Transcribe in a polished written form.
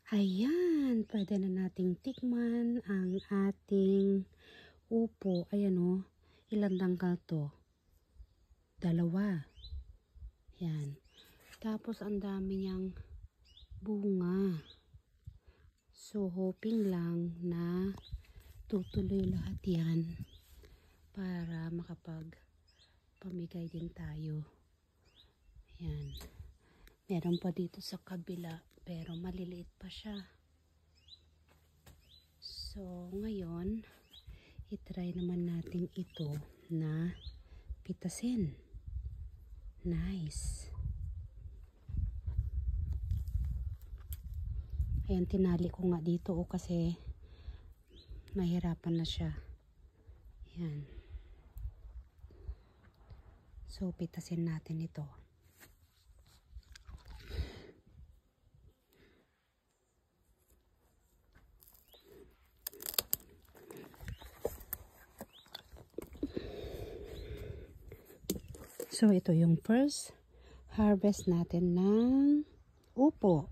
Ayan, pwede na nating tikman ang ating upo. Ayan o, ilang tangkal to? 2. Yan. Tapos ang dami niyang bunga. So hoping lang na tutuloy lahat yan para makapagpamigay din tayo. Yan. Meron pa dito sa kabila pero maliliit pa siya. So ngayon itry naman natin ito na pitasin. Nice. Ayan, tinali ko nga dito kasi mahirapan na siya. Ayan. So pitasin natin ito. So ito yung first harvest natin ng upo.